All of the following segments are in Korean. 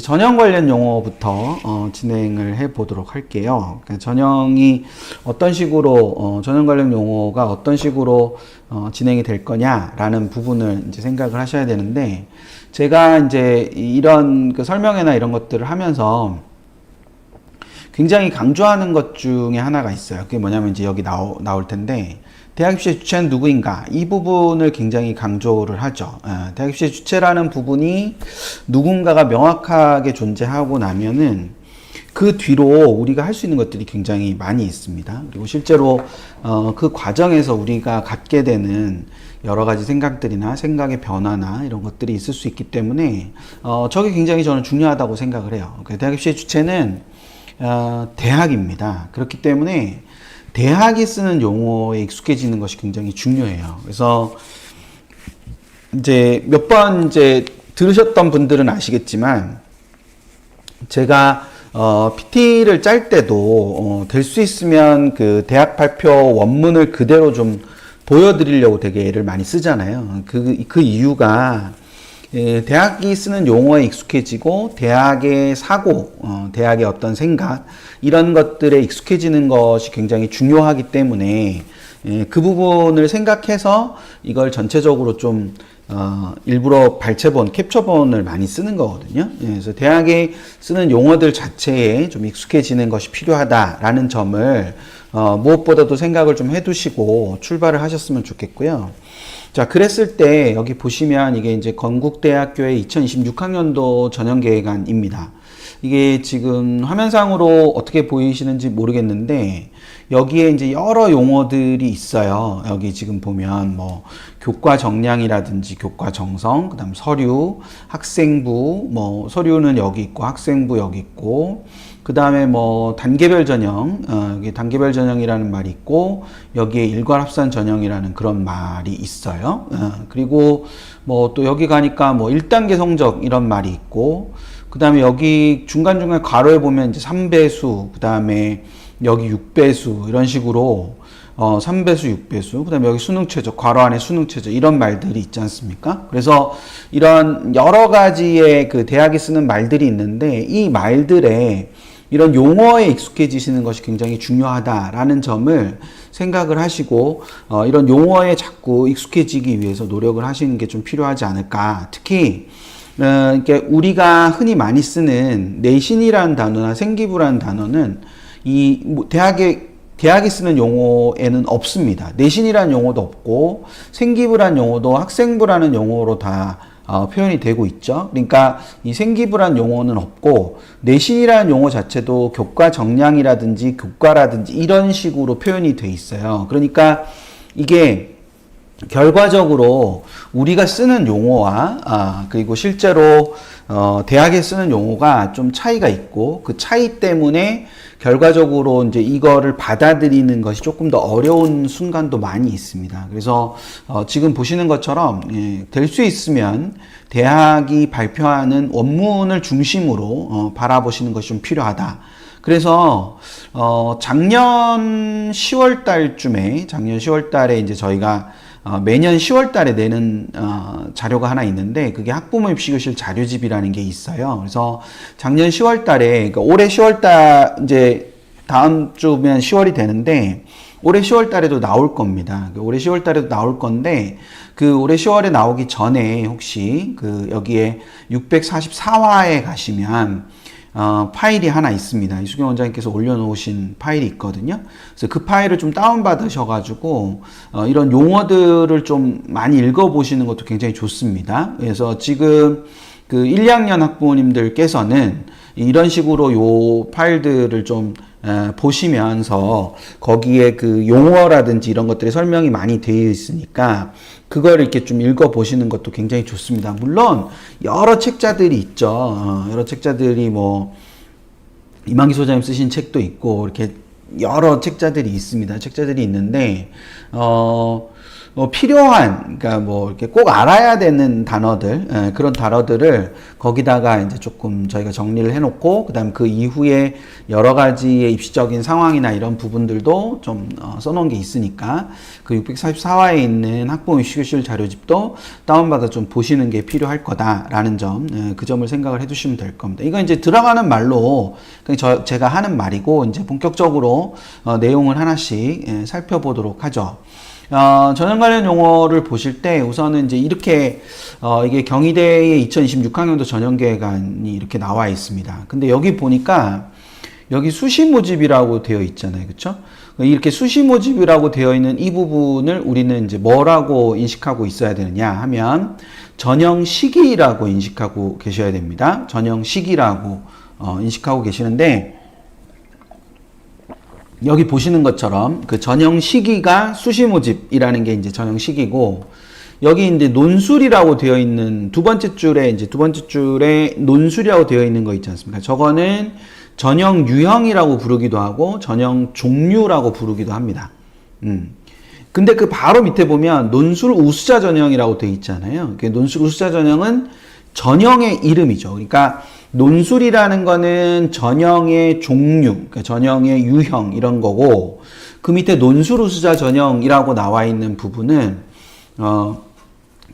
전형 관련 용어부터 진행을 해 보도록 할게요. 그러니까 전형이 어떤 식으로 전형 관련 용어가 어떤 식으로 진행이 될 거냐라는 부분을 이제 생각을 하셔야 되는데, 제가 이제 이런 그 설명회나 이런 것들을 하면서 굉장히 강조하는 것 중에 하나가 있어요. 그게 뭐냐면 이제 여기 나올 텐데, 대학 입시의 주체는 누구인가? 이 부분을 굉장히 강조를 하죠. 대학 입시의 주체라는 부분이 누군가가 명확하게 존재하고 나면은 그 뒤로 우리가 할 수 있는 것들이 굉장히 많이 있습니다. 그리고 실제로 그 과정에서 우리가 갖게 되는 여러 가지 생각들이나 생각의 변화나 이런 것들이 있을 수 있기 때문에 저게 굉장히 저는 중요하다고 생각을 해요. 대학 입시의 주체는 대학입니다. 그렇기 때문에 대학이 쓰는 용어에 익숙해지는 것이 굉장히 중요해요. 그래서 이제 몇 번 이제 들으셨던 분들은 아시겠지만, 제가 PT를 짤 때도 될 수 있으면 그 대학 발표 원문을 그대로 좀 보여드리려고 되게 애를 많이 쓰잖아요. 그 이유가 대학이 쓰는 용어에 익숙해지고 대학의 사고, 대학의 어떤 생각, 이런 것들에 익숙해지는 것이 굉장히 중요하기 때문에 그 부분을 생각해서 이걸 전체적으로 좀 일부러 발췌본, 캡처본을 많이 쓰는 거거든요. 그래서 대학에 쓰는 용어들 자체에 좀 익숙해지는 것이 필요하다라는 점을 무엇보다도 생각을 좀 해두시고 출발을 하셨으면 좋겠고요. 자, 그랬을 때 여기 보시면 이게 이제 건국대학교의 2026학년도 전형계획안입니다. 이게 지금 화면상으로 어떻게 보이시는지 모르겠는데, 여기에 이제 여러 용어들이 있어요. 여기 지금 보면 뭐 교과 정량이라든지 교과 정성, 그다음 서류, 학생부, 뭐 서류는 여기 있고 학생부 여기 있고, 그 다음에 뭐 단계별 전형, 여기 단계별 전형이라는 말이 있고, 여기에 일괄합산 전형이라는 그런 말이 있어요. 그리고 뭐 또 여기 가니까 뭐 1단계 성적 이런 말이 있고, 그 다음에 여기 중간중간 괄호에 보면 이제 3배수, 그 다음에 여기 6배수 이런 식으로 3배수, 6배수, 그 다음에 여기 수능최저, 괄호 안에 수능최저, 이런 말들이 있지 않습니까? 그래서 이런 여러 가지의 그 대학이 쓰는 말들이 있는데, 이 말들에 이런 용어에 익숙해지시는 것이 굉장히 중요하다라는 점을 생각을 하시고, 이런 용어에 자꾸 익숙해지기 위해서 노력을 하시는 게 좀 필요하지 않을까. 특히 이렇게 우리가 흔히 많이 쓰는 내신이라는 단어나 생기부라는 단어는 이 대학이 쓰는 용어에는 없습니다. 내신이라는 용어도 없고, 생기부라는 용어도 학생부라는 용어로 다 표현이 되고 있죠. 그러니까 이 생기부라는 용어는 없고, 내신이라는 용어 자체도 교과 정량이라든지 교과라든지 이런 식으로 표현이 돼 있어요. 그러니까 이게 결과적으로 우리가 쓰는 용어와 그리고 실제로 대학에 쓰는 용어가 좀 차이가 있고, 그 차이 때문에 결과적으로 이제 이거를 받아들이는 것이 조금 더 어려운 순간도 많이 있습니다. 그래서 지금 보시는 것처럼 될 수 있으면 대학이 발표하는 원문을 중심으로 바라보시는 것이 좀 필요하다. 그래서 작년 10월 달에 이제 저희가 매년 10월 달에 내는 자료가 하나 있는데, 그게 학부모 입시교실 자료집이라는 게 있어요. 그래서 작년 10월 달에, 그러니까 올해 10월 달, 이제 다음 주면 10월이 되는데, 올해 10월 달에도 나올 겁니다. 올해 10월 달에도 나올 건데, 그 올해 10월에 나오기 전에 혹시 그 여기에 644화에 가시면 파일이 하나 있습니다. 이수경 원장님께서 올려놓으신 파일이 있거든요. 그래서 그 파일을 좀 다운받으셔가지고 이런 용어들을 좀 많이 읽어보시는 것도 굉장히 좋습니다. 그래서 지금 그 1, 2학년 학부모님들께서는 이런 식으로 요 파일들을 좀 보시면서 거기에 그 용어라든지 이런 것들이 설명이 많이 되어 있으니까 그걸 이렇게 좀 읽어보시는 것도 굉장히 좋습니다. 물론 여러 책자들이 있죠. 여러 책자들이 뭐 이만기 소장님 쓰신 책도 있고 이렇게 여러 책자들이 있습니다. 책자들이 있는데 필요한, 그러니까 뭐 이렇게 꼭 알아야 되는 단어들, 그런 단어들을 거기다가 이제 조금 저희가 정리를 해놓고, 그다음 그 이후에 여러 가지의 입시적인 상황이나 이런 부분들도 좀 써놓은 게 있으니까 그 644화에 있는 학부모 입시교실 자료집도 다운받아 좀 보시는 게 필요할 거다라는 점, 그 점을 생각을 해두시면 될 겁니다. 이건 이제 들어가는 말로 제가 하는 말이고, 이제 본격적으로 내용을 하나씩 살펴보도록 하죠. 전형 관련 용어를 보실 때 우선은 이제 이렇게 이게 경희대의 2026학년도 전형계획안이 이렇게 나와 있습니다. 근데 여기 보니까 여기 수시 모집이라고 되어 있잖아요. 그쵸? 이렇게 수시 모집이라고 되어 있는 이 부분을 우리는 이제 뭐라고 인식하고 있어야 되느냐 하면 전형 시기라고 인식하고 계셔야 됩니다. 전형 시기라고 인식하고 계시는데, 여기 보시는 것처럼 그 전형 시기가 수시 모집이라는 게 이제 전형 시기고, 여기 이제 논술이라고 되어 있는 두 번째 줄에 논술이라고 되어 있는 거 있지 않습니까? 저거는 전형 유형이라고 부르기도 하고 전형 종류라고 부르기도 합니다. 근데 그 바로 밑에 보면 논술 우수자 전형이라고 되어 있잖아요. 그 논술 우수자 전형은 전형의 이름이죠. 그러니까 논술이라는 거는 전형의 종류, 그러니까 전형의 유형 이런 거고, 그 밑에 논술 우수자 전형이라고 나와 있는 부분은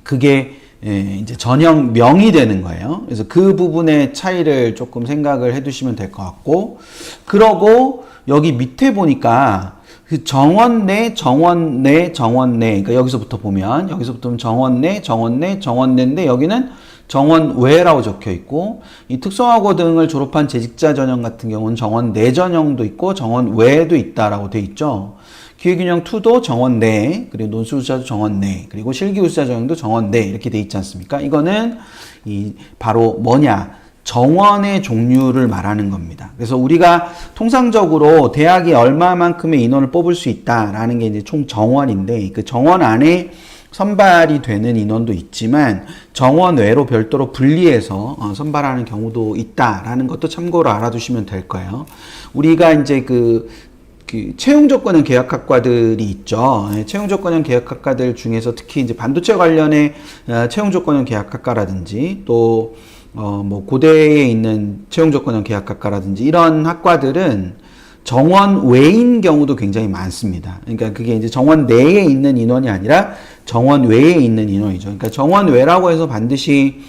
그게 이제 전형명이 되는 거예요. 그래서 그 부분의 차이를 조금 생각을 해두시면 될 것 같고, 그러고 여기 밑에 보니까 그 정원내, 그러니까 여기서부터 보면 정원내인데 여기는 정원외라고 적혀 있고, 이 특성화고 등을 졸업한 재직자 전형 같은 경우는 정원내 전형도 있고 정원외도 있다라고 돼 있죠. 기획균형 2도 정원내, 그리고 논술우수자도 정원내, 그리고 실기우수자 전형도 정원내 이렇게 돼 있지 않습니까? 이거는 바로 뭐냐? 정원의 종류를 말하는 겁니다. 그래서 우리가 통상적으로 대학이 얼마만큼의 인원을 뽑을 수 있다라는 게 이제 총 정원인데, 그 정원 안에 선발이 되는 인원도 있지만 정원 외로 별도로 분리해서 선발하는 경우도 있다라는 것도 참고로 알아두시면 될 거예요. 우리가 이제 그 채용조건형 계약학과들이 있죠. 채용조건형 계약학과들 중에서 특히 이제 반도체 관련의 채용조건형 계약학과라든지 또 뭐 고대에 있는 채용조건형 계약학과라든지 이런 학과들은 정원 외인 경우도 굉장히 많습니다. 그러니까 그게 이제 정원 내에 있는 인원이 아니라 정원 외에 있는 인원이죠. 그러니까 정원 외라고 해서 반드시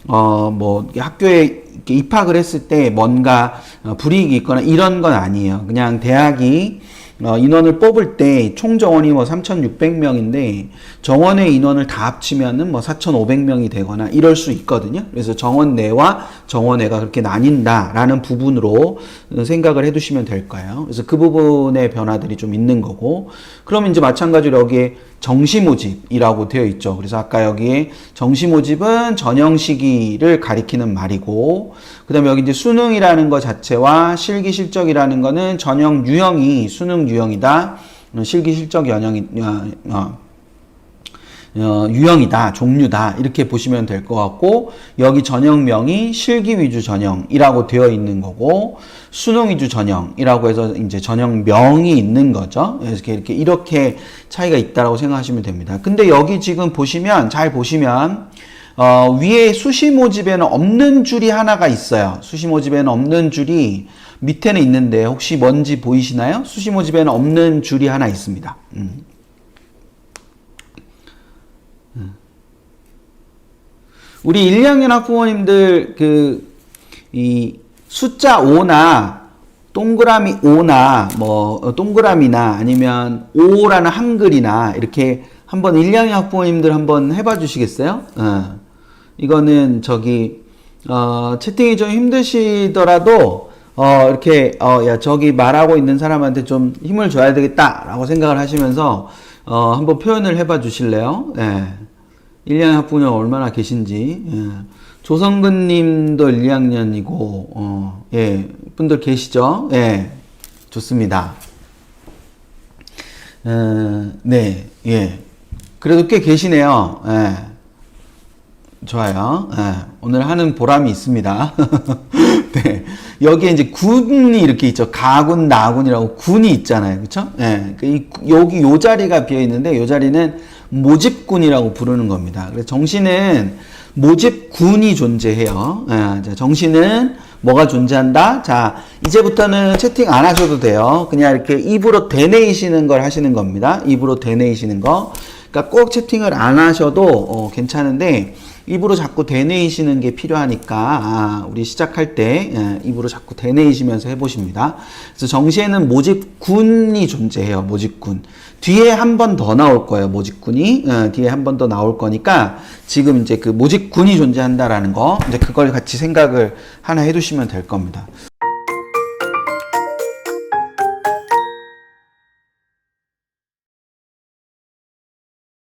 뭐 학교에 입학을 했을 때 뭔가 불이익이 있거나 이런 건 아니에요. 그냥 대학이 인원을 뽑을 때 총 정원이 뭐 3,600명인데 정원의 인원을 다 합치면은 뭐 4,500명이 되거나 이럴 수 있거든요. 그래서 정원 내와 정원 외가 그렇게 나뉜다라는 부분으로 생각을 해두시면 될 거예요. 그래서 그 부분의 변화들이 좀 있는 거고, 그러면 이제 마찬가지로 여기에 정시모집이라고 되어 있죠. 그래서 아까 여기에 정시모집은 전형 시기를 가리키는 말이고, 그 다음에 여기 이제 수능이라는 것 자체와 실기 실적이라는 거는 전형 유형이 수능 유형이다, 실기 실적 유형이다, 종류다 이렇게 보시면 될 것 같고, 여기 전형명이 실기 위주 전형이라고 되어 있는 거고 수능 위주 전형이라고 해서 이제 전형명이 있는 거죠. 이렇게 차이가 있다라고 생각하시면 됩니다. 근데 여기 지금 보시면 잘 보시면 위에 수시 모집에는 없는 줄이 하나가 있어요. 수시 모집에는 없는 줄이 밑에는 있는데 혹시 뭔지 보이시나요? 수시 모집에는 없는 줄이 하나 있습니다. 우리 1, 2학년 학부모님들 이 숫자 5나 동그라미 5나 뭐 동그라미나 아니면 5라는 한글이나 이렇게 한번 1, 2학년 학부모님들 한번 해봐 주시겠어요? 이거는 채팅이 좀 힘드시더라도 이렇게 야 저기 말하고 있는 사람한테 좀 힘을 줘야 되겠다라고 생각을 하시면서 한번 표현을 해봐 주실래요? 1, 2학년 학부모님 얼마나 계신지. 조성근 님도 1, 2학년이고, 분들 계시죠? 좋습니다. 그래도 꽤 계시네요. 좋아요. 오늘 하는 보람이 있습니다. 네. 여기에 이제 군이 이렇게 있죠. 가군, 나군이라고 군이 있잖아요. 그쵸? 여기 요 자리가 비어 있는데, 요 자리는 모집군이라고 부르는 겁니다. 그래서 정신은 모집군이 존재해요. 자, 정신은 뭐가 존재한다? 자, 이제부터는 채팅 안 하셔도 돼요. 그냥 이렇게 입으로 되뇌이시는 걸 하시는 겁니다. 입으로 되뇌이시는 거. 그러니까 꼭 채팅을 안 하셔도 괜찮은데 입으로 자꾸 되뇌이시는 게 필요하니까 우리 시작할 때 입으로 자꾸 되뇌이시면서 해보십니다. 그래서 정시에는 모집군이 존재해요. 모집군. 뒤에 한 번 더 나올 거예요. 모집군이 뒤에 한 번 더 나올 거니까 지금 이제 그 모집군이 존재한다라는 거 이제 그걸 같이 생각을 하나 해두시면 될 겁니다.